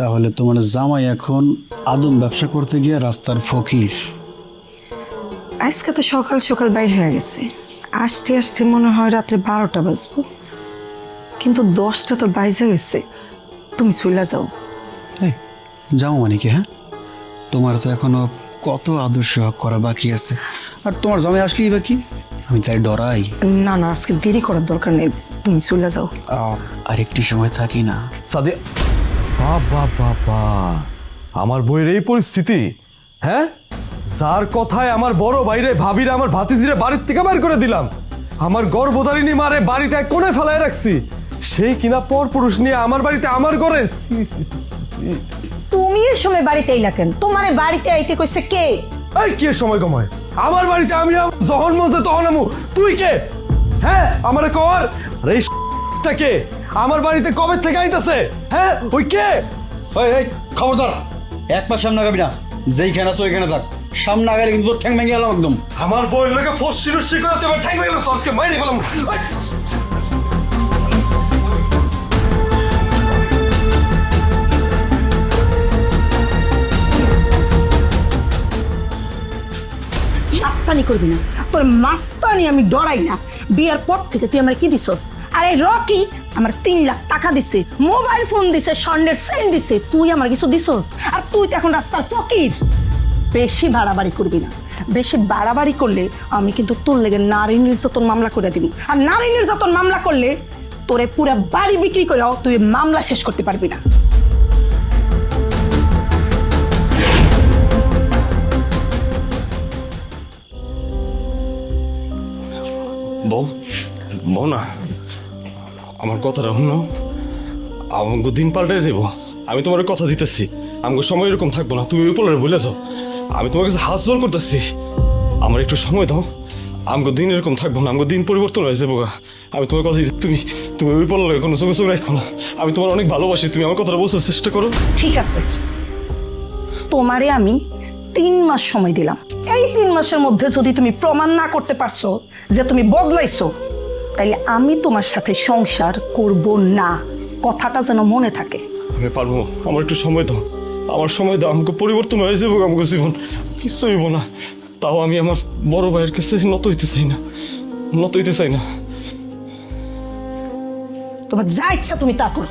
তাহলে তোমার জামাই এখন আদম ব্যবসা করতে গিয়ে রাস্তার ফকির। আজকে তো সকাল সকাল বাইর হয়ে গেছে, আসতে আসতে মনে হয় রাত্রে 12টা বাজবো, কিন্তু 10টা তো বাইজে গেছে। তুমি চলে যাও। এই যাও মানে কি? হ্যাঁ, তোমার তো এখনো কত আদর্শ করা বাকি আছে, আর তোমার জামাই আসলেই বা কি? আমি তাই ডরাই। না না, আজকে দেরি করার দরকার নেই, তুমি চলে যাও। আর একটু সময় থাকি না। সাদিয়া, বাবা বাবা, আমার বইয়ের এই পরিস্থিতি। হ্যাঁ, যার কথায় আমার বড় ভাইরে ভাবিরে আমার ভাতিজিরে বাড়ির থেকে বের করে দিলাম, আমার গর্ভধারিণী মারে বাড়িতে এক কোণে ফেলায় রাখছি, সেই কিনা পর পুরুষ নিয়ে আমার বাড়িতে আমার ঘরে। তুমি এই সময় বাড়িতে এলা কেন? তোমার বাড়িতে আইতে কইছে কে? এই কে সময় কমায় আমার বাড়িতে? আমি যখন মজদে তখন আমু, তুই কে? হ্যাঁ, আমারে কর। আরে এই কে আমার বাড়িতে কবে থেকে আইতাছে? হ্যাঁ, ওই কে? এই খবরদার, এক পা সামনে আগাবি না। যেইখানে আছো ওইখানে থাক, সামনে আগালে কিন্তু ঠ্যাং ভেঙে গেলাম একদম। আমার বউয়ের লোকে ফষ্টি নষ্টি করে তোমার ঠ্যাং ভেঙে গেল, তোর আজকে মাইরে ফেলাম। মাস্তানি করবি না, তোর মাস্তানি আমি ডরাই না। বিয়ের পর থেকে তুই আমার কি দিছস? আরে রকি আমার 3 লাখ টাকা দিছে, মোবাইল ফোন দিছে, স্বর্ণের চেইন দিছে, তুই আমার কিছু দিছস? আর তুই তো এখন রাস্তার ফকির। বেশি বাড়াবাড়ি করবি না, বেশি বাড়াবাড়ি করলে আমি কিন্তু তোর লেগে নারী নির্যাতন মামলা করে দিব। আর নারী নির্যাতন মামলা করলে তোরে পুরো বাড়ি বিক্রি করেও তুই মামলা শেষ করতে পারবি না। বউ, বউ না, আমার কথাটা শুনো। আমাকে দিন পাল্টে যাব, আমি তোমার কথা দিতেছি। আমাকে সময় এরকম থাকবো না, তুমি ওই পোলারে বলে যাও। আমি তোমার কাছে হাত জোর করতেছি, আমার একটু সময় দাও। আমাকে দিন এরকম থাকবো না, আমাকে দিন পরিবর্তন হয়ে যাবো। আমি তোমার কথা দিতে, তুমি তুমি ওই পোলারে কোনো চোখে চোখ রাখো না। আমি তোমার অনেক ভালোবাসি, তুমি আমার কথাটা বোঝার চেষ্টা করো। ঠিক আছে, তোমারে আমি 3 মাস সময় দিলাম। এই 3 মাসের মধ্যে যদি তুমি প্রমাণ না করতে পারছো যে তুমি বদলাইছো, তাইলে আমি তোমার সাথে সংসার করব না। কথাটা যেন মনে থাকে। আমি পারবো, আমার একটু সময় দাও, আমার সময় দাও। আমাকে পরিবর্তন হয়ে যাবো, আমাকে জীবন কিছু হইব না। তাও আমি আমার বড় ভাইয়ের কাছে নত হইতে চাই না, নত হইতে চাই না। তোমার যা ইচ্ছা তুমি তা করো।